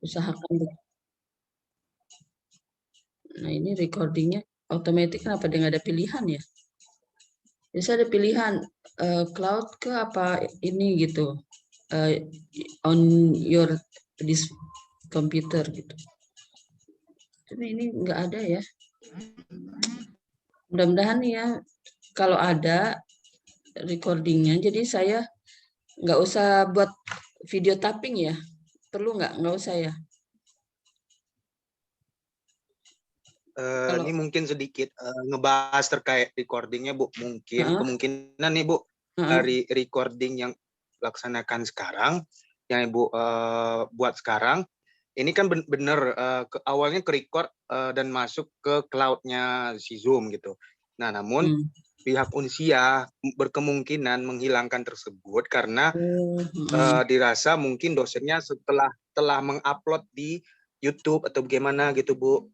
usahakan. Nah ini recordingnya otomatis, kenapa dia nggak ada pilihan ya? Bisa ada pilihan cloud ke apa ini gitu, on your this computer gitu. Tapi ini nggak ada ya. Mudah-mudahan ya kalau ada recordingnya, jadi saya nggak usah buat video tapping ya. Perlu nggak? Nggak usah ya. Ini mungkin sedikit ngebahas terkait recordingnya, Bu. Mungkin kemungkinan nih, Bu, dari recording yang laksanakan sekarang, yang Ibu buat sekarang, ini kan benar awalnya ke record dan masuk ke cloud-nya si Zoom gitu. Nah, namun pihak Unsia berkemungkinan menghilangkan tersebut karena dirasa mungkin dosennya telah mengupload di YouTube atau bagaimana gitu, Bu.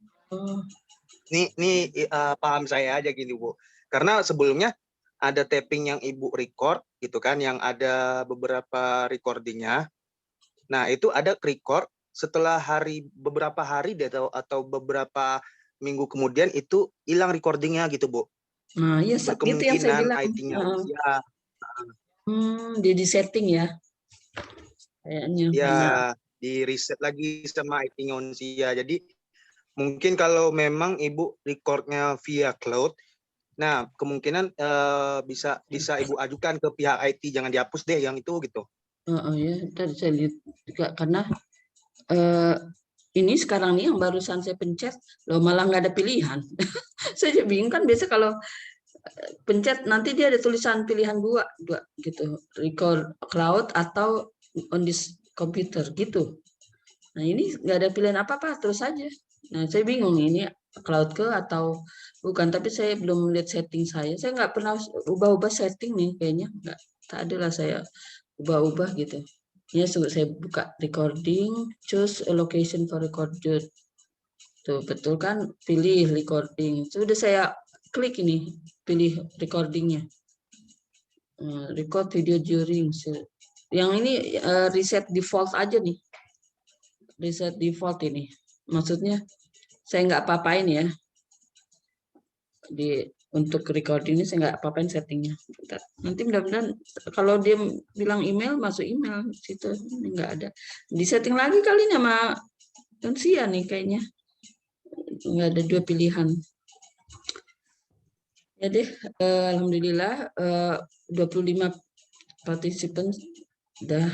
Ini paham saya aja gini, Bu. Karena sebelumnya ada tapping yang Ibu record gitu kan, yang ada beberapa recordingnya. Nah, itu ada record setelah beberapa hari atau beberapa minggu kemudian itu hilang recordingnya gitu, Bu. Nah, iya itu yang saya bilang. IT-nya Unsia. Dia di setting ya. Kayaknya. Ya, di reset lagi sama IT-nya Unsia. Jadi mungkin kalau memang Ibu recordnya via cloud, nah kemungkinan bisa Ibu ajukan ke pihak IT, jangan dihapus deh yang itu gitu. Ya, tadi saya lihat juga karena ini sekarang nih yang barusan saya pencet, loh malah nggak ada pilihan. Saya bingung kan, biasa kalau pencet nanti dia ada tulisan pilihan dua gitu, record cloud atau on this computer gitu. Nah ini nggak ada pilihan apa-apa, terus saja. Nah saya bingung ini cloud ke atau bukan, tapi saya belum lihat setting saya nggak pernah ubah-ubah setting nih kayaknya, nggak, tak ada lah saya ubah-ubah gitu. Ini saya buka recording, choose a location for recorded. Tuh betul kan, pilih recording. Sudah saya klik ini, pilih recordingnya. Record video during. Yang ini reset default aja nih. Reset default ini. Maksudnya saya nggak apa-apain ya. Untuk recording ini saya nggak apa-apain settingnya. Nanti mudah-mudahan kalau dia bilang email, masuk email situ, nggak ada. Di setting lagi kali ini sama Unsia nih kayaknya. Nggak ada dua pilihan. Ya deh, alhamdulillah 25 participant udah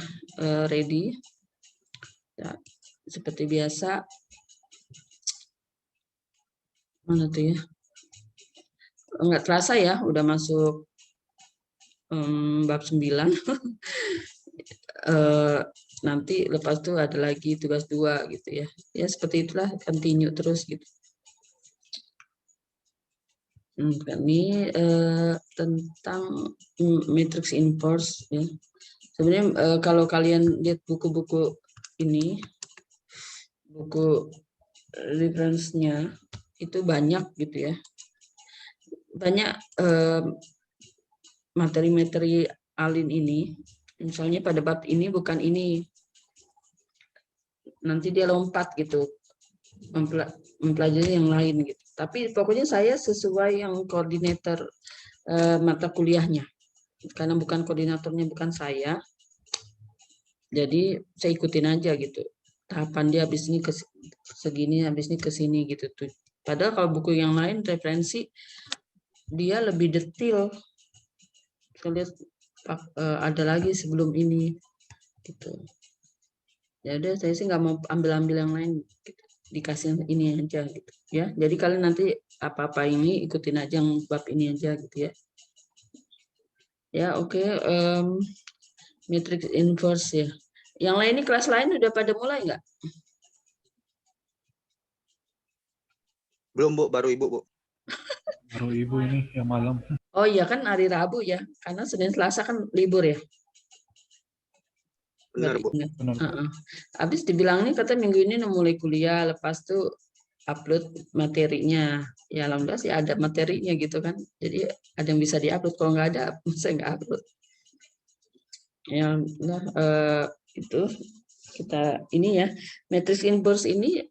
ready. Ya, seperti biasa. Mana tuh ya? Nggak terasa ya, udah masuk bab 9. Nanti lepas itu ada lagi tugas 2 gitu ya. Ya seperti itulah, continue terus gitu. Ini tentang matrix inverse ya. Sebenarnya kalau kalian lihat buku-buku ini, buku reference-nya itu banyak gitu ya. Banyak materi-materi alin ini, misalnya pada bab ini bukan ini, nanti dia lompat gitu mempelajari yang lain gitu. Tapi pokoknya saya sesuai yang koordinator mata kuliahnya, karena bukan koordinatornya, bukan saya, jadi saya ikutin aja gitu tahapan dia, habis ini ke segini, habis ini ke sini gitu tuh. Padahal kalau buku yang lain referensi dia lebih detail. Saya lihat ada lagi sebelum ini gitu. Ya udah, saya sih nggak mau ambil yang lain gitu. Dikasih ini aja gitu ya. Jadi kalian nanti apa-apa ini ikutin aja yang bab ini aja gitu ya. Ya oke. Matrix inverse ya. Yang lain ini kelas lain udah pada mulai nggak? Belum, Bu, baru Ibu, Bu. Baru Ibu ini yang malam. Oh iya kan hari Rabu ya, karena Senin Selasa kan libur ya. Benar, Bu. Benar. Habis dibilang nih kata minggu ini mulai kuliah, lepas tuh upload materinya. Ya alhamdulillah sih ada materinya gitu kan. Jadi ada yang bisa diupload, kalau nggak ada saya nggak upload. Ya itu kita ini ya, matriks inverse ini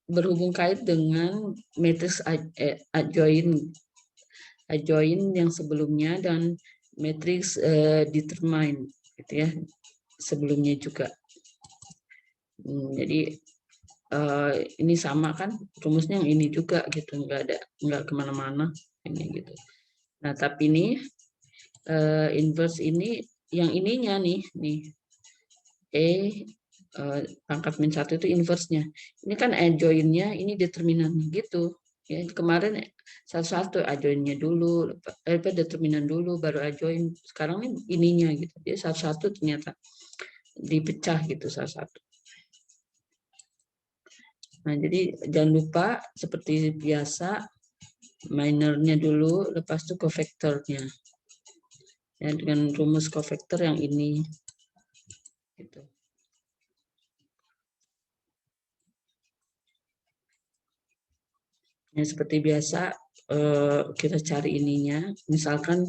berhubung kait dengan matriks adjoin yang sebelumnya dan matriks determine gitu ya sebelumnya juga. Jadi ini sama kan rumusnya yang ini juga gitu, nggak kemana-mana ini gitu. Nah tapi ini inverse ini yang ininya nih pangkat min 1 itu inverse-nya. Ini kan adjoin-nya, ini determinannya gitu. Ya, kemarin satu-satu adjoin-nya dulu, determinan dulu, baru adjoin. Sekarang ini ininya gitu. Dia satu-satu ternyata dipecah gitu satu-satu. Nah, jadi jangan lupa seperti biasa minornya dulu, lepas itu covector-nya. Ya, dengan rumus covector yang ini. Gitu. Ya, seperti biasa kita cari ininya. Misalkan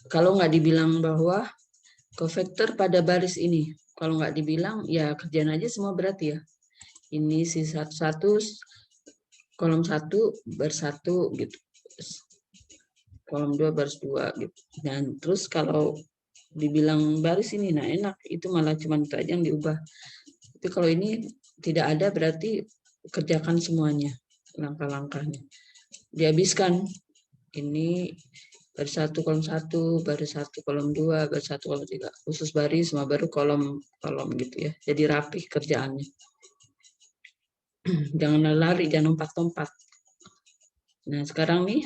kalau nggak dibilang bahwa covector pada baris ini, kalau nggak dibilang ya kerjaan aja semua berarti ya. Ini si satu kolom 1 baris 1 gitu. Kolom 2 baris 2 gitu. Dan terus kalau dibilang baris ini, nah enak, itu malah cuma itu aja yang diubah. Tapi kalau ini tidak ada berarti kerjakan semuanya, langkah-langkahnya. Dihabiskan. Ini baris 1 kolom 1, baris 1 kolom 2, baris 1 kolom 3. Khusus baris sama baru kolom gitu ya. Jadi rapih kerjaannya. Jangan lari, jangan lompat-lompat. Nah, sekarang nih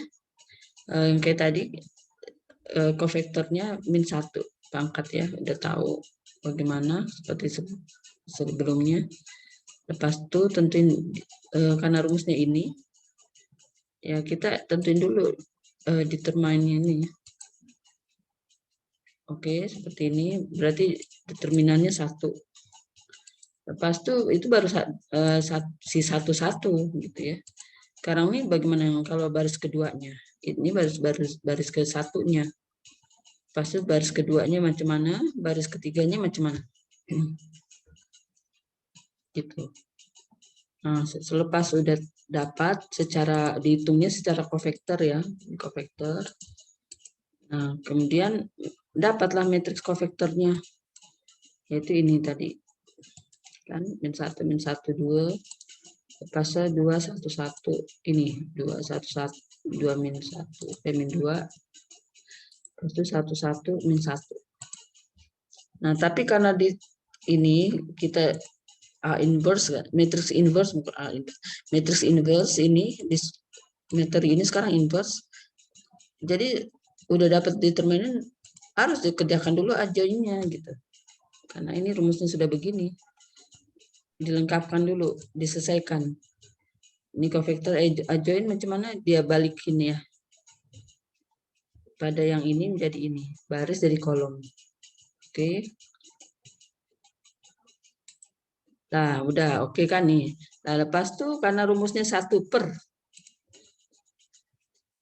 yang kayak tadi covectornya min 1 pangkat ya, udah tahu bagaimana seperti sebelumnya. Lepas itu tentuin karena rumusnya ini ya kita tentuin dulu determinnya ini. Oke, seperti ini berarti determinannya 1. Lepas itu baru si satu-satu gitu ya. Sekarang ini bagaimana kalau baris keduanya? Ini baris ke satunya. Pas itu baris keduanya macam mana, baris ketiganya macam mana. Gitu. Nah, selepas sudah dapat secara dihitungnya secara covector ya, covector. Nah, kemudian dapatlah matriks covectornya. Yaitu ini tadi. Kan min 1 min 1 2 pasal 2 1 1 ini 2 1 1 2 min 1 min 2 itu 1 1 min 1. Nah tapi karena di ini kita A inverse matrix inverse bukan A inverse, matrix inverse ini di materi ini sekarang inverse, jadi udah dapat determinan harus dikerjakan dulu adjoinnya gitu karena ini rumusnya sudah begini. Dilengkapkan dulu, diselesaikan. Ini covector adjoin macam mana dia balikin ya. Pada yang ini menjadi ini, baris dari kolom. Oke. Nah, udah oke kan nih. Nah, lepas tuh karena rumusnya 1 per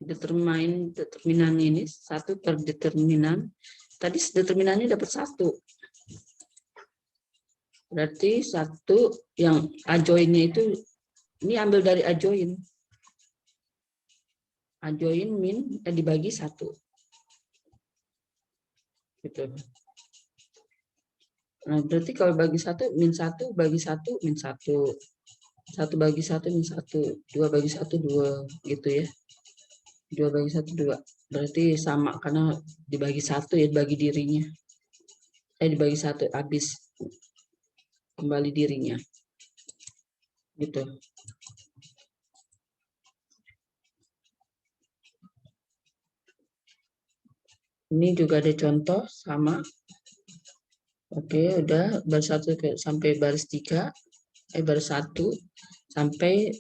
determinan ini 1 per determinan. Tadi determinannya dapat 1. Berarti 1 yang adjoinnya itu ini ambil dari adjoin. Adjoin min dibagi 1. Gitu. Nah, berarti kalau bagi 1 min 1 bagi 1 min 1. 1 bagi 1 min 1. 2 bagi 1 2 gitu ya. 2 bagi 1 2. Berarti sama karena dibagi 1 ya dibagi dirinya. Dibagi 1 habis kembali dirinya. Gitu. Ini juga ada contoh sama. Oke, udah baris 1 sampai baris 3. Baris 1 sampai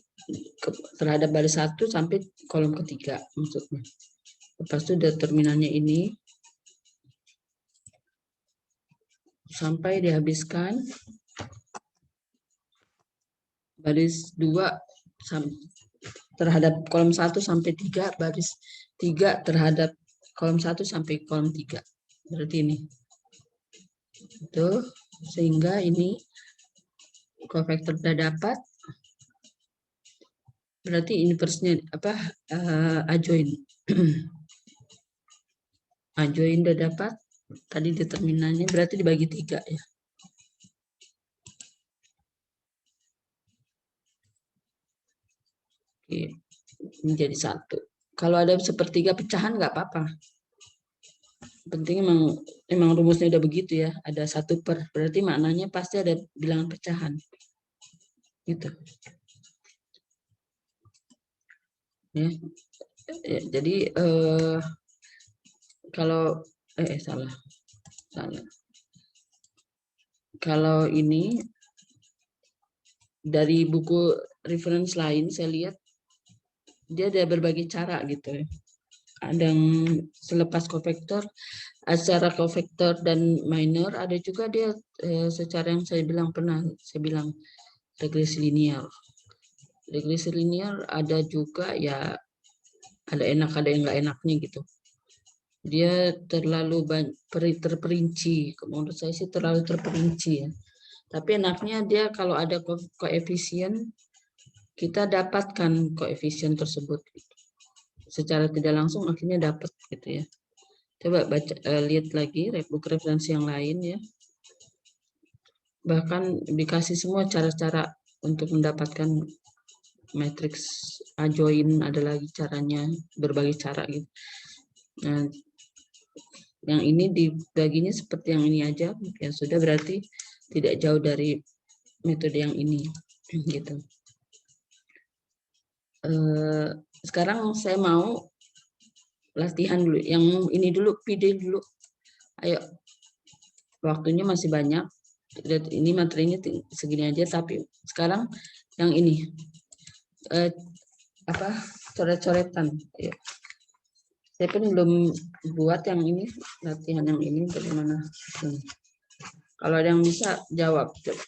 terhadap baris 1 sampai kolom ketiga maksudnya. Lepas itu determinannya ini sampai dihabiskan baris 2 terhadap kolom 1 sampai 3, baris 3 terhadap kolom 1 sampai kolom 3. Berarti ini. Itu Sehingga ini covector sudah dapat, berarti inverse-nya apa? Adjoint. Adjoint udah dapat, tadi determinannya berarti dibagi 3 ya. Oke, menjadi 1. Kalau ada sepertiga pecahan nggak apa-apa. Penting emang rumusnya udah begitu ya, ada 1/, berarti maknanya pasti ada bilangan pecahan. Gitu. Ya. Jadi kalau salah. Kalau ini dari buku reference lain saya lihat dia ada berbagai cara gitu ya. Ada yang selepas covector, secara covector dan minor, ada juga dia secara yang saya bilang regresi linear. Regresi linear ada juga ya, ada enak ada yang nggak enaknya gitu. Dia terlalu terperinci, menurut saya sih terlalu terperinci ya. Tapi enaknya dia kalau ada koefisien, kita dapatkan koefisien tersebut secara tidak langsung, akhirnya dapat gitu ya. Coba baca, lihat lagi buku referensi yang lain ya. Bahkan dikasih semua cara-cara untuk mendapatkan matriks adjoint, ada lagi caranya, berbagai cara gitu. Nah, yang ini dibaginya seperti yang ini aja, ya sudah, berarti tidak jauh dari metode yang ini gitu. Sekarang saya mau latihan dulu, yang ini dulu, PD dulu. Ayo, waktunya masih banyak. Ini materinya segini aja, tapi sekarang yang ini coret-coretan. Saya pun belum buat yang ini, latihan yang ini bagaimana. Kalau ada yang bisa jawab, coba.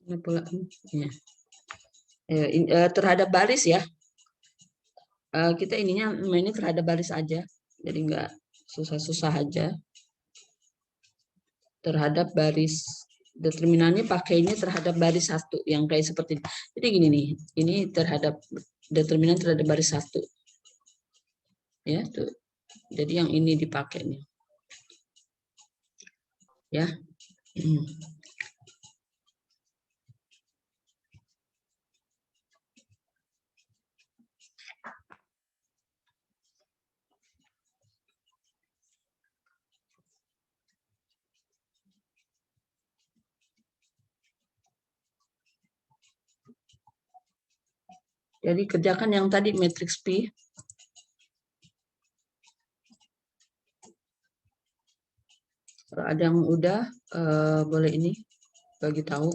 Ini pula, ya. Terhadap baris ya. Kita ininya mainnya terhadap baris aja, jadi nggak susah-susah aja. Terhadap baris, determinannya pakainya terhadap baris 1 yang kayak seperti ini. Jadi gini nih, ini terhadap determinan terhadap baris 1 ya tuh. Jadi yang ini dipakai nih ya. Jadi kerjakan yang tadi matriks P. Kalau ada yang udah, boleh ini bagi tahu.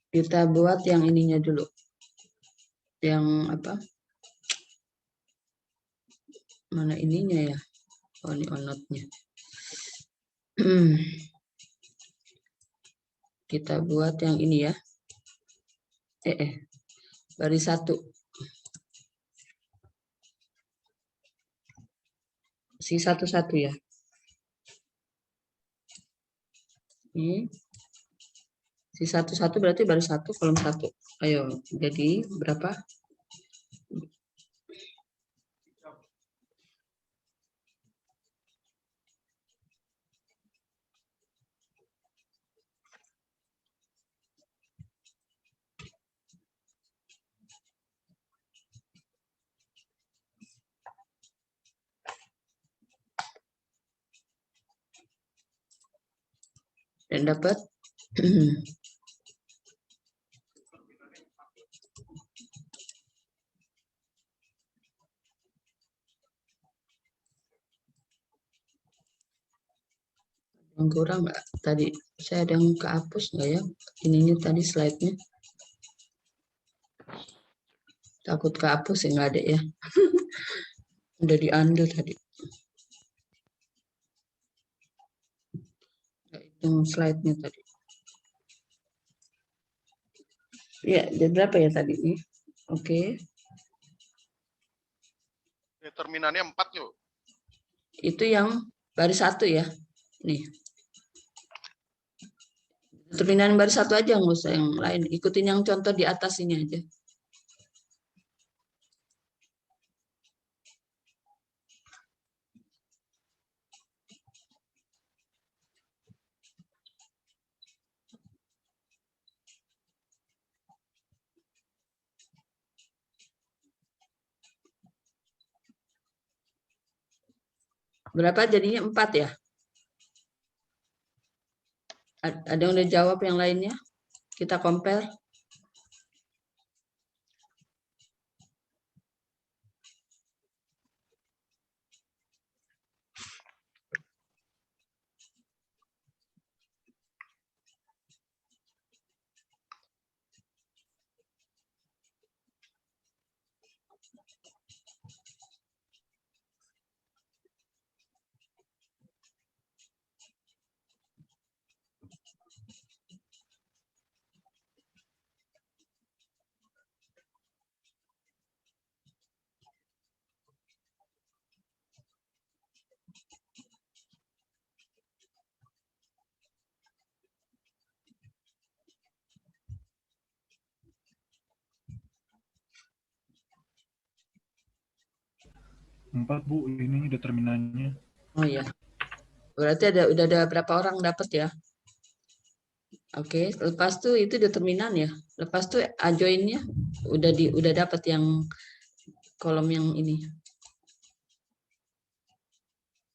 Kita buat yang ininya dulu. Yang apa? Mana ininya ya? Oh, ini onotnya. Kita buat yang ini ya. Baris 1. Si 1-1 ya. Ini. Si 1-1 berarti baris 1 kolom 1. Ayo, jadi berapa? Dan dapat Yang kurang nggak tadi? Saya ada yang kehapus nggak ya? Ininya tadi slide-nya. Takut kehapus ya, nggak ada ya. Udah di-undo tadi. Nggak hitung slide-nya tadi. Ya, jadi berapa ya tadi nih? Oke. Determinannya 4 yuk. Itu yang baris 1 ya. Nih. Determinan baris 1 aja, nggak usah yang lain. Ikutin yang contoh di atas ini aja. Berapa jadinya? 4 ya? Ada yang udah jawab yang lainnya? Kita compare. Empat Bu, ini determinannya. Oh ya. Berarti udah ada berapa orang dapat ya? Oke, lepas tuh itu determinan ya. Lepas tuh adjoinnya udah dapat yang kolom yang ini.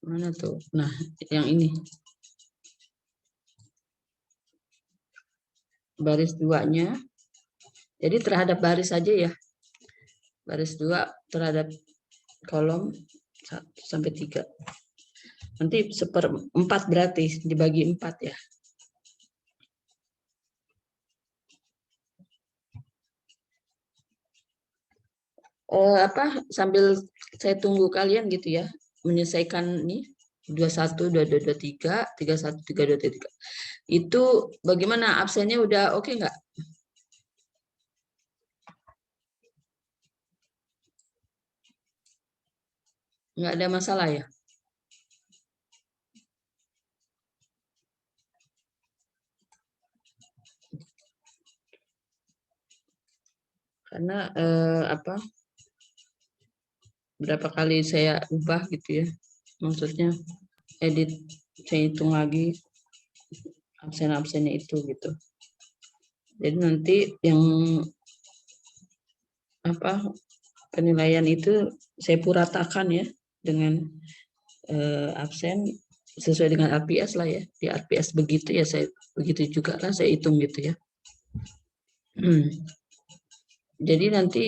Mana tuh? Nah, yang ini. Baris 2-nya. Jadi terhadap baris saja ya. Baris 2 terhadap kolom 1 sampai 3. Nanti 1/4 berarti dibagi 4 ya. Sambil saya tunggu kalian gitu ya menyelesaikan nih 21 22 23 31 32 33. Itu bagaimana absennya udah oke nggak? Nggak ada masalah ya? Karena berapa kali saya ubah gitu ya, maksudnya edit, saya hitung lagi absen-absennya itu gitu. Jadi nanti yang penilaian itu saya puratakan ya dengan absen sesuai dengan RPS lah ya. Di RPS begitu ya, saya begitu juga lah saya hitung gitu ya. Jadi nanti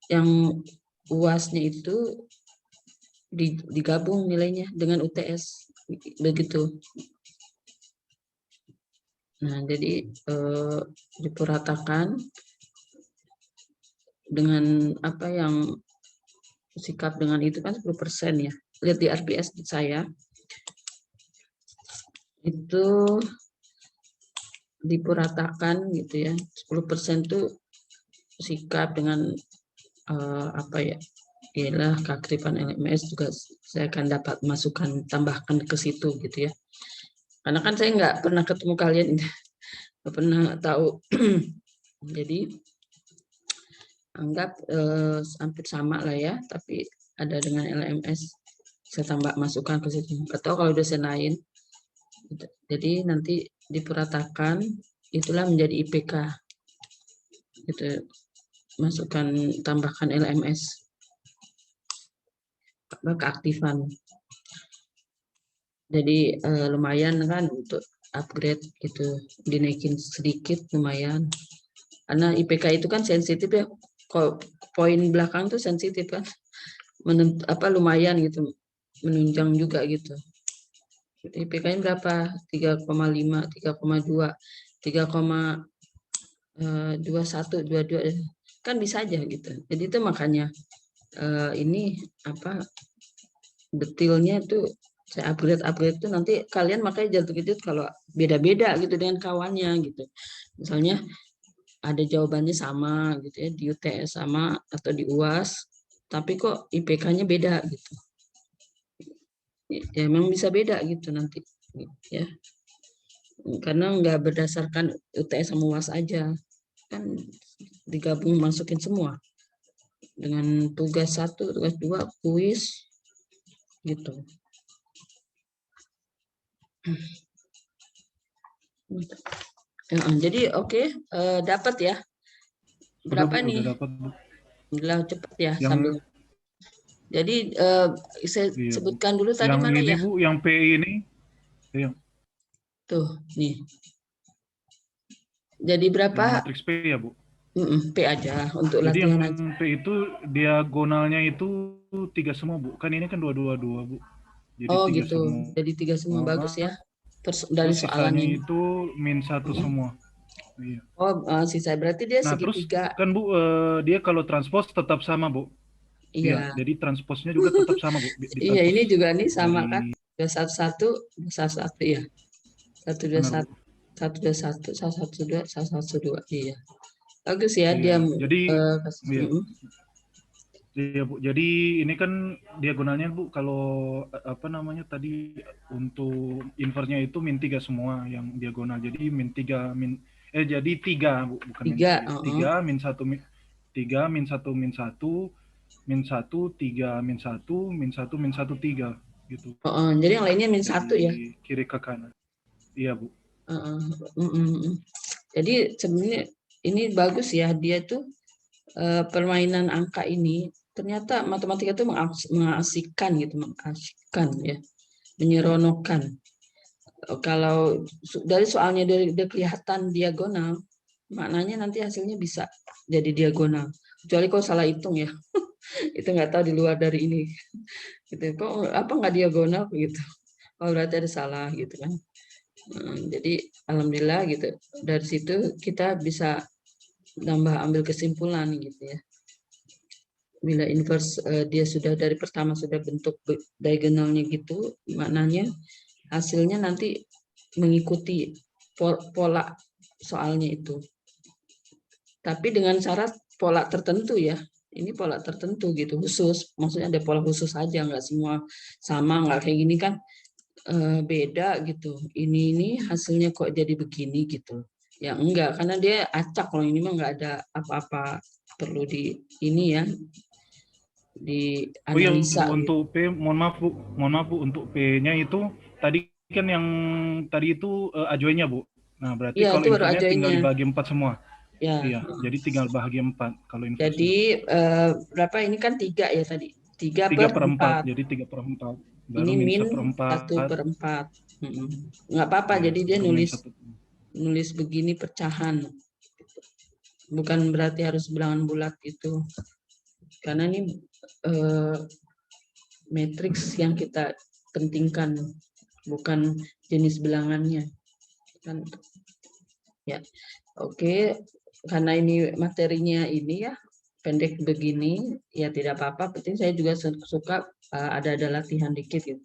yang UAS-nya itu digabung nilainya dengan UTS begitu. Nah, jadi dipuratakan dengan apa yang sikap dengan itu kan 10% ya. Lihat di RPS saya itu dipuratakan gitu ya. 10% tuh sikap dengan ialah keaktifan LMS juga saya akan dapat masukan tambahkan ke situ gitu ya. Karena kan saya nggak pernah ketemu kalian, nggak pernah tahu. Jadi anggap hampir sama lah ya, tapi ada dengan LMS saya tambah masukan ke situ. Atau kalau dosen lain, jadi nanti dipuratakan itulah menjadi IPK. Gitu, masukkan tambahkan LMS keaktifan. Jadi lumayan kan untuk upgrade gitu, dinaikin sedikit lumayan. Karena IPK itu kan sensitif ya, poin belakang tuh sensitif kan, lumayan gitu, menunjang juga gitu. IPK-nya berapa? 3,5, 3,2, 3,21, 22 kan bisa aja gitu. Jadi itu makanya ini apa detailnya itu saya upgrade itu nanti kalian makanya jangan terkejut kalau beda-beda gitu dengan kawannya gitu. Misalnya ada jawabannya sama gitu ya di UTS sama atau di UAS, tapi kok IPK-nya beda gitu. Ya memang bisa beda gitu nanti ya. Karena nggak berdasarkan UTS sama UAS aja. Kan digabung masukin semua. Dengan tugas 1, tugas 2, kuis gitu. Ya, jadi oke, dapat ya. Udah Berapa Bu, udah nih? dapat Bu. Udah cepet ya Yang sambil. Jadi saya iya Bu. sebutkan dulu tadi Yang mana ini ya? Bu, yang PI ini, yang Tuh, nih. Jadi yang berapa? matriks P ya Bu. P aja untuk Jadi yang latihan aja. P itu diagonalnya itu 3 semua Bu. Kan ini kan 222 Bu. Jadi Oh 3 gitu. semua. Jadi 3 semua bagus ya. Dari Terus soalan sisanya ini. itu -1 semua. Iya. Oh, sisa berarti dia Nah, terus segitiga. kan Bu, dia kalau transpose tetap sama Bu. Iya, Iya. jadi transposnya juga tetap sama Bu. Iya, ini Ditranspos juga nih sama kan. dari 211, 211 ya. benar 121, Bu. 121, 112, 112. Iya. Bagus ya Iya, dia jadi iya. mm, Iya Bu, jadi ini kan diagonalnya Bu, kalau apa namanya tadi untuk inverse-nya itu -3 semua yang diagonal. Jadi -3 jadi 3 Bu, bukan 3. -3. 3 -1 3 -1 -1 -1 3 -1 -1 -1 3 gitu. Jadi yang lainnya -1 ya. Dari kiri ke kanan. Iya Bu. Jadi sebenarnya ini bagus ya dia tuh permainan angka ini ternyata matematika itu mengasihkan gitu, mengasihkan ya, menyeronokkan. Kalau dari soalnya dari udah kelihatan diagonal, maknanya nanti hasilnya bisa jadi diagonal. Kecuali kalau salah hitung ya, itu nggak tahu di luar dari ini. Gitu. Kok apa nggak diagonal gitu? Oh berarti ada salah gitu kan. Jadi alhamdulillah gitu. Dari situ kita bisa nambah ambil kesimpulan gitu ya. Bila inverse dia sudah dari pertama sudah bentuk diagonalnya gitu, maknanya hasilnya nanti mengikuti pola soalnya itu. Tapi dengan syarat pola tertentu ya. Ini pola tertentu gitu, khusus. Maksudnya ada pola khusus aja, nggak semua sama, nggak kayak gini kan beda gitu. Ini hasilnya kok jadi begini gitu. Ya enggak, karena dia acak kalau ini mah nggak ada apa-apa perlu di ini ya, di Oh iya analisa Bu, gitu. untuk P, mohon maaf Bu, untuk P-nya itu tadi kan yang tadi itu ajoynya Bu. Nah berarti Iya, itu kalau baru invernya tinggal ajoinnya. dibagi 4 semua. Ya. Iya, jadi tinggal bahagi 4 kalau inversnya. Jadi berapa ini kan 3 ya tadi. 3 3 per per 4, 4. jadi 3 per 4. Baru Ini min min 1 1/4. per 4. Nggak apa-apa, Iya, jadi dia baru min 1. nulis begini pecahan. Bukan berarti harus bilangan bulat itu. Karena ini matriks yang kita pentingkan, bukan jenis bilangannya. Kan ya. Oke, karena ini materinya ini ya pendek begini, ya tidak apa-apa. Penting saya juga suka ada latihan dikit gitu.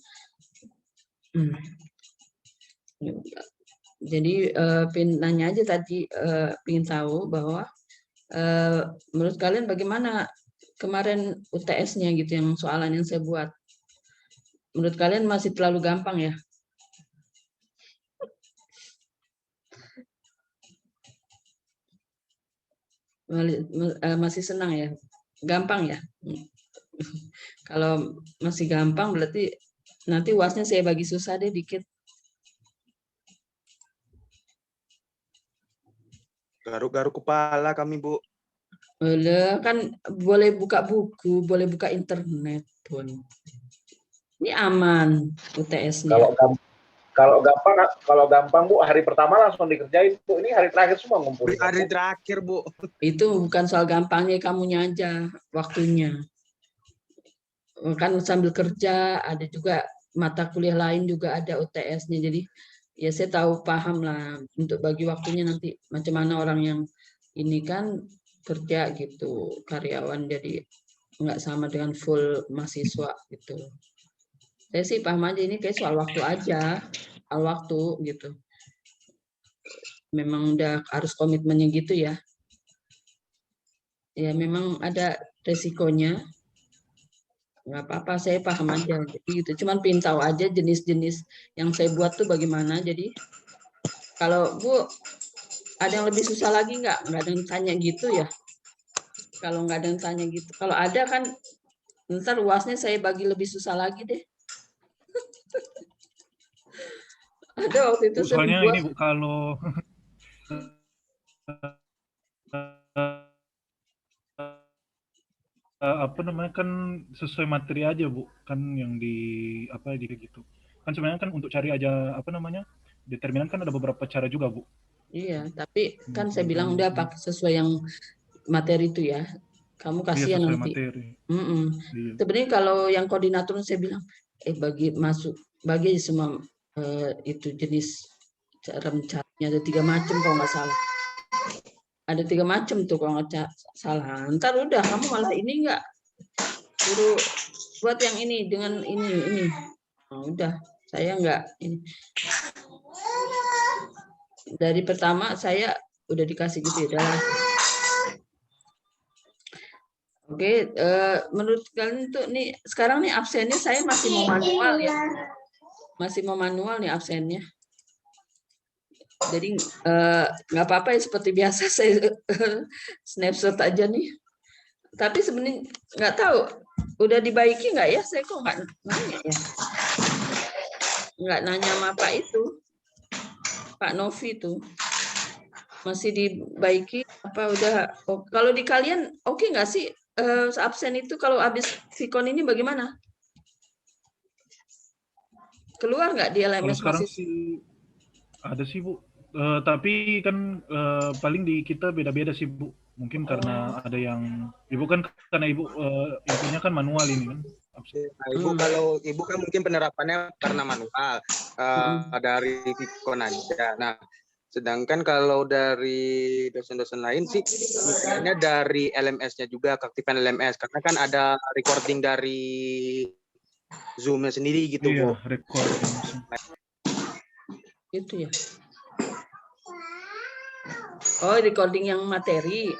Jadi pengen nanya aja tadi, pengen tahu bahwa menurut kalian bagaimana kemarin UTS-nya gitu yang soalan yang saya buat. Menurut kalian masih terlalu gampang ya? Masih senang ya? Gampang ya? Kalau masih gampang berarti nanti UASnya saya bagi susah deh dikit. Garuk-garuk kepala kami Bu. Kan boleh buka buku, boleh buka internet pun. Ini aman UTS-nya. Kalau gampang Bu, hari pertama langsung dikerjain Bu. Ini hari terakhir semua ngumpulin. Hari terakhir Bu. Itu bukan soal gampangnya, kamunya aja waktunya. Kan sambil kerja ada juga mata kuliah lain juga ada UTS-nya. Jadi ya saya paham lah untuk bagi waktunya nanti macam mana orang yang ini kan kerja gitu, karyawan, jadi nggak sama dengan full mahasiswa gitu. Saya sih paham aja ini kayak soal waktu aja, soal waktu gitu. Memang udah harus komitmennya gitu ya. Ya memang ada resikonya. Nggak apa-apa, saya paham aja. Jadi gitu. Cuman pengen tahu aja jenis-jenis yang saya buat tuh bagaimana. Jadi kalau Bu ada yang lebih susah lagi nggak? Nggak ada yang tanya gitu ya? Kalau nggak ada yang tanya gitu. Kalau ada kan ntar UASnya saya bagi lebih susah lagi deh. Ada waktu itu Bu, saya soalnya buat. ini Bu, kalau apa namanya kan sesuai materi aja Bu, kan yang di apa di gitu. Kan sebenarnya kan untuk cari aja apa namanya determinan kan ada beberapa cara juga Bu. Iya, tapi kan saya Tentang bilang udah pakai sesuai yang materi itu ya. Kamu iya kasihan sesuai nanti. materi. Iya. Sebenarnya kalau yang koordinator saya bilang, bagi semua itu jenis cara mencarinya ada 3 macam kalau nggak salah. Ada 3 macam tuh kalau nggak salah. Ntar udah kamu malah ini nggak suruh buat yang ini dengan ini. Nah, udah saya nggak ini. Dari pertama saya udah dikasih gitu ya. Udah. Oke, menurut kalian tuh nih sekarang nih absennya saya masih mau manual ya. Masih mau manual nih absennya. Jadi nggak apa-apa ya seperti biasa saya snapshot aja nih. Tapi sebenarnya nggak tahu udah dibaiki nggak ya? Saya kok nggak nanya ya. Nggak nanya sama Pak itu, Pak Novi itu masih dibaiki apa udah? Oh, kalau di kalian oke nggak sih absen itu kalau habis Vicon ini bagaimana? Keluar nggak di Kalau LMS sekarang masih? sih ada sih Bu. Tapi kan paling di kita beda-beda sih Bu. Mungkin karena ada yang Ibu kan karena Ibu infonya kan manual ini kan. Nah, Ibu kalau Ibu kan mungkin penerapannya karena manual dari Vicon aja. Nah, sedangkan kalau dari dosen-dosen lain sih misalnya dari LMS-nya juga keaktifan LMS karena kan ada recording dari Zoom-nya sendiri gitu, iya, Bu. recording. Itu ya. Oh, recording yang materi.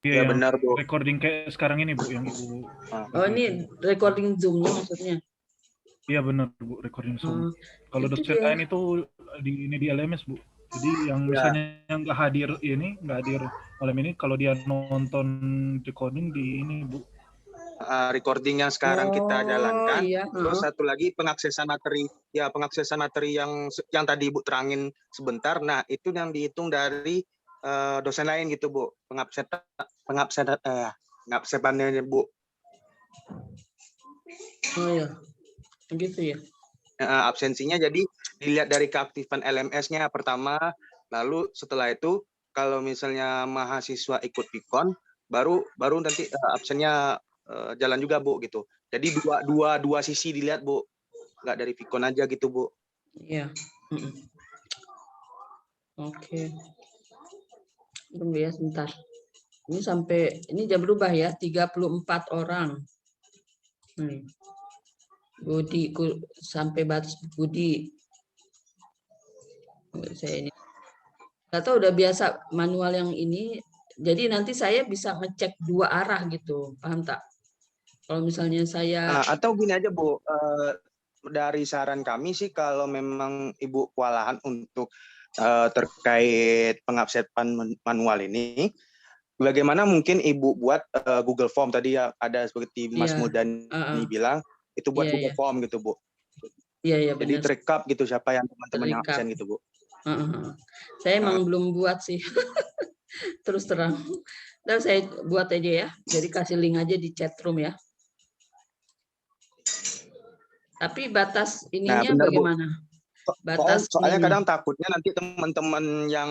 Iya, Ya benar, Bu. Recording kayak sekarang ini Bu yang Ibu. Oh, ini recording Zoom-nya maksudnya. Iya benar Bu, recording Zoom. Kalau itu dosen dia. lain itu di LMS Bu. Jadi yang misalnya yang nggak hadir malam ini, kalau dia nonton recording di ini Bu. Recording yang sekarang kita jalankan. Iya. Terus satu lagi pengaksesan materi yang tadi Ibu terangin sebentar. Nah, itu yang dihitung dari dosen lain gitu, Bu. Pengabsenannya, Bu. Oh ya. Begitu ya. Absensinya jadi dilihat dari keaktifan LMS-nya pertama, lalu setelah itu kalau misalnya mahasiswa ikut Vicon, baru nanti absennya jalan juga Bu gitu. Jadi dua sisi dilihat Bu, nggak dari Vicon aja gitu Bu. Iya. Oke. Tunggu ya sebentar. Ini jam berubah ya, 34 orang. Budi sampai batas Budi. Saya ini nggak tahu udah biasa manual yang ini. Jadi nanti saya bisa ngecek 2 arah gitu, paham tak? Kalau misalnya saya atau gini aja Bu, dari saran kami sih kalau memang Ibu kewalahan untuk terkait pengabsenan manual ini, bagaimana mungkin Ibu buat Google Form tadi ya ada seperti Mas Mudani bilang itu buat Google Form gitu Bu. Iya Jadi benar. terekap gitu siapa yang teman-teman yang absen gitu Bu. Saya emang belum buat sih. Terus terang. Dan saya buat aja ya. Jadi kasih link aja di chat room ya. Tapi batas ininya benar, bagaimana? Batas soalnya kadang takutnya nanti teman-teman yang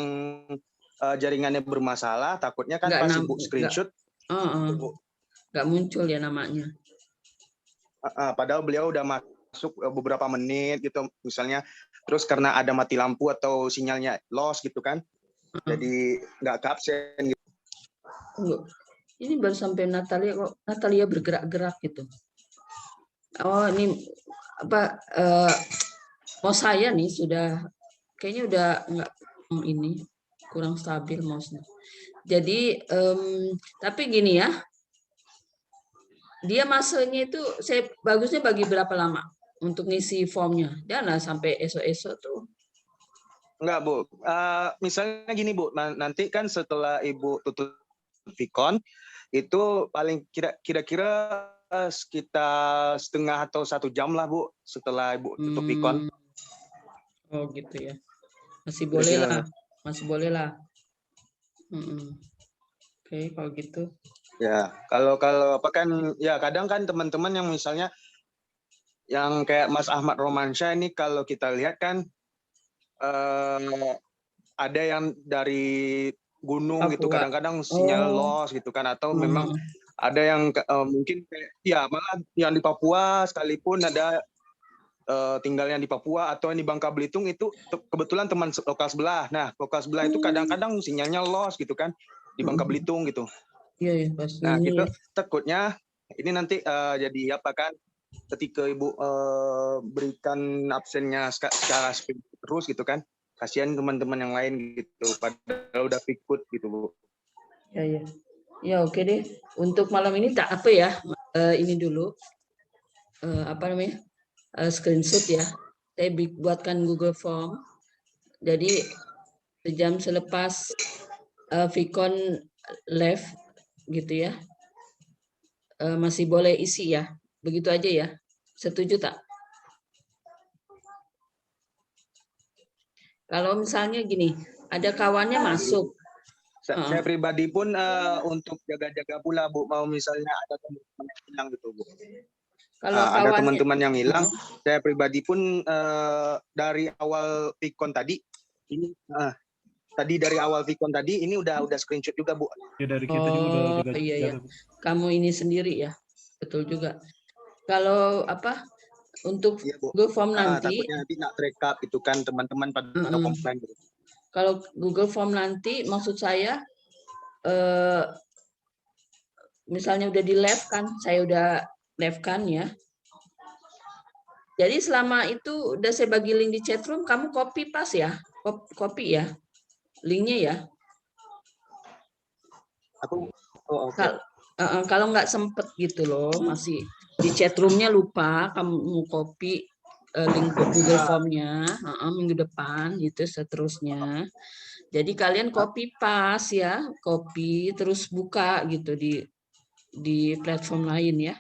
jaringannya bermasalah, takutnya kan pas Ibu screenshot nggak muncul ya namanya. padahal beliau udah masuk beberapa menit gitu misalnya, terus karena ada mati lampu atau sinyalnya lost gitu kan, jadi nggak ke absen gitu. Tunggu. Ini baru sampai Natalia kok. Natalia bergerak-gerak gitu. Oh ini apa? Mau saya nih sudah kayaknya udah nggak ini kurang stabil mouse-nya. Jadi tapi gini ya. Dia masanya itu saya bagusnya bagi berapa lama untuk ngisi formnya? Jangan sampai esok-esok tuh. Enggak, Bu. Misalnya gini, Bu. Nanti kan setelah Ibu tutup Vicon, itu paling kira-kira sekitar setengah atau 1 jam lah, Bu, setelah Ibu tutup Vicon. Oh gitu ya. Masih boleh lah. Masih boleh lah. Oke, kalau gitu. Ya, kalau apa kan ya kadang kan teman-teman yang misalnya yang kayak Mas Ahmad Romansyah ini kalau kita lihat kan ada yang dari gunung gitu, kadang-kadang sinyal loss gitu kan, atau memang ada yang mungkin kayak ya malah yang di Papua sekalipun ada tinggalnya di Papua atau di Bangka Belitung itu kebetulan teman lokal sebelah. Nah, lokal sebelah itu kadang-kadang sinyalnya loss gitu kan di Bangka Belitung gitu. Iya, pasti. Nah, gitu takutnya ini nanti jadi apa kan ketika Ibu berikan absennya secara terus gitu kan, kasihan teman-teman yang lain gitu padahal udah ikut gitu, Bu. Ya. Ya, oke deh. Untuk malam ini tak apa ya. Ini dulu apa namanya? Screenshot ya. Saya buatkan Google Form. Jadi sejam selepas Vicon live gitu ya. Masih boleh isi ya. Begitu aja ya. Setuju tak? Kalau misalnya gini, ada kawannya masuk. Saya pribadi pun untuk jaga-jaga pula, Bu. Mau misalnya ada teman-teman yang hilang gitu, Bu. Kalau ada teman-teman yang hilang, saya pribadi pun dari awal Vicon tadi, ini tadi dari awal Vicon tadi ini udah screenshot juga, Bu. Ya dari kita juga udah jaga. Iya. Kamu ini sendiri ya, betul juga. Kalau apa untuk Google Form nanti, takutnya nanti nak rekap itu kan teman-teman pada komplain gitu. Kalau Google Form nanti, maksud saya, misalnya udah di live kan, saya udah live kan ya. Jadi selama itu udah saya bagi link di chatroom, kamu copy pas ya, copy ya, linknya ya. Kalau nggak sempet gitu loh, masih di chatroomnya lupa, kamu copy link Google Form-nya minggu depan gitu seterusnya. Jadi kalian copy pas ya, copy terus buka gitu di platform lain ya.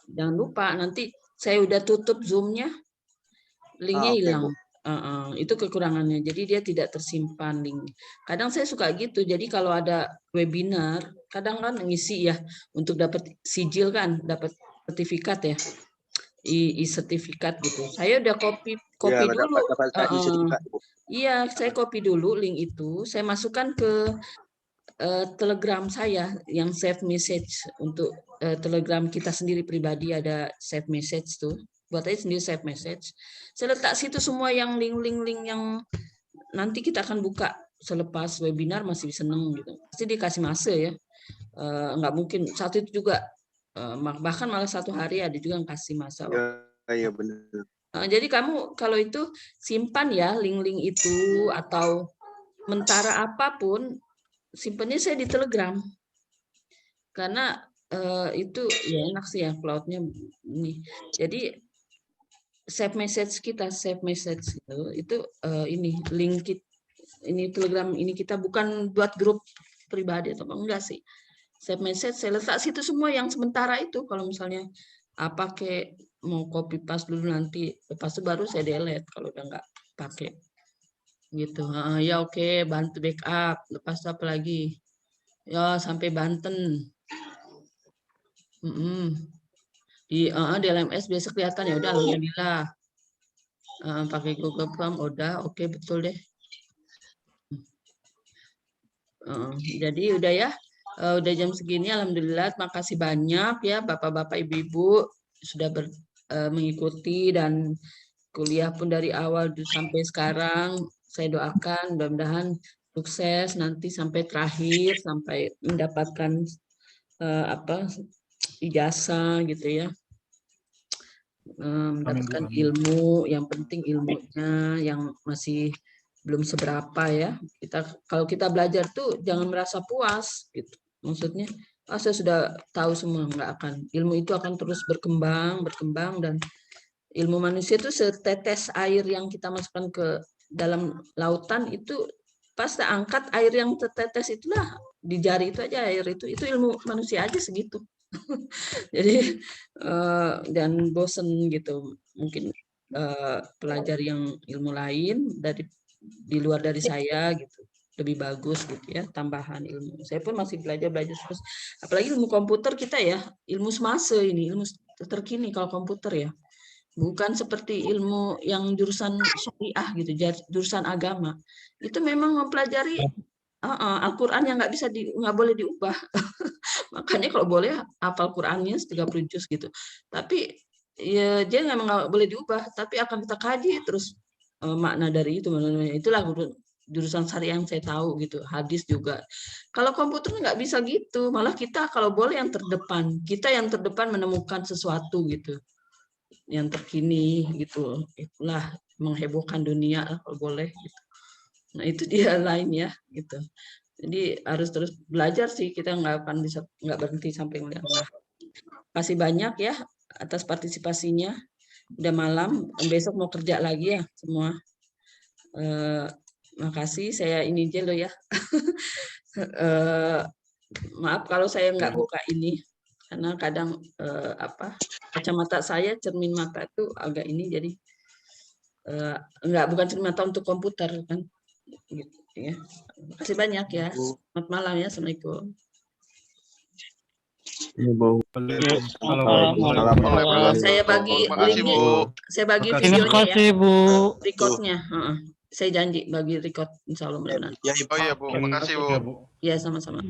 Jangan lupa nanti saya udah tutup Zoom-nya, linknya hilang. Itu kekurangannya. Jadi dia tidak tersimpan link. Kadang saya suka gitu. Jadi kalau ada webinar, kadang kan ngisi ya untuk dapat sijil kan, dapat sertifikat ya. sertifikat gitu. Saya udah copy ya, dulu. Iya, saya copy dulu link itu, saya masukkan ke Telegram saya yang save message untuk Telegram kita sendiri pribadi ada save message tuh. Buat aja sendiri save message. Saya letak situ semua yang link yang nanti kita akan buka selepas webinar masih seneng gitu. Pasti dikasih masa ya. Nggak mungkin satu itu juga bahkan malah 1 hari ada juga yang kasih masa. Iya benar. Jadi kamu kalau itu simpan ya link-link itu atau mentara apapun simpannya saya di Telegram karena itu ya enak sih ya cloud-nya ini. Jadi save message itu ini link ini Telegram ini kita bukan buat grup pribadi atau enggak sih. Save message saya letak situ semua yang sementara itu kalau misalnya apa kayak mau copy paste dulu nanti lepas itu baru saya delete kalau udah nggak pakai gitu. Ya oke, bantu backup lepas itu apa lagi ya sampai Banten di LMS biasa kelihatan ya udah alhamdulillah pakai Google Form udah oke betul deh. Jadi udah ya. Udah jam segini, alhamdulillah. Terima kasih banyak ya, bapak-bapak, ibu-ibu sudah mengikuti, dan kuliah pun dari awal sampai sekarang. Saya doakan mudah-mudahan sukses nanti sampai terakhir, sampai mendapatkan ijazah gitu ya, mendapatkan ilmu. Yang penting ilmunya yang masih belum seberapa ya. Kalau kita belajar tuh jangan merasa puas gitu. Maksudnya, saya sudah tahu semua, nggak akan. Ilmu itu akan terus berkembang, dan ilmu manusia itu setetes air yang kita masukkan ke dalam lautan, itu pas kita angkat air yang tetetes itulah di jari itu aja, air itu ilmu manusia aja segitu. Jadi dan bosen gitu, mungkin pelajar yang ilmu lain di luar dari saya gitu lebih bagus gitu ya, tambahan ilmu. Saya pun masih belajar terus, apalagi ilmu komputer kita ya, ilmu semasa ini, ilmu terkini kalau komputer ya. Bukan seperti ilmu yang jurusan syariah gitu, jurusan agama. Itu memang mempelajari Al-Quran yang nggak boleh diubah. Makanya kalau boleh hafal Qurannya 30 juz gitu. Tapi ya dia nggak boleh diubah, tapi akan kita kaji terus makna dari itu. Itulah jurusan syariah yang saya tahu gitu. Hadis juga. Kalau komputer nggak bisa gitu. Malah kita kalau boleh yang terdepan. Kita yang terdepan menemukan sesuatu gitu, yang terkini gitu. Itulah menghebohkan dunia kalau boleh gitu. Nah itu dia lain ya gitu. Jadi harus terus belajar sih, kita nggak berhenti sampai melihat. Kasih banyak ya atas partisipasinya. Udah malam, besok mau kerja lagi ya semua. Makasih, saya ini aja loh ya. Maaf kalau saya nggak buka ini, karena kadang kacamata saya, cermin mata itu agak ini, jadi bukan cermin mata untuk komputer kan. Gitu, ya. Terima kasih banyak ya. Selamat malam ya. Assalamualaikum. Saya bagi linknya, saya bagi videonya ya. Bu. Recordnya. Saya janji bagi record, insya Allah. Oh iya Bu, makasih Bu. Ya sama-sama.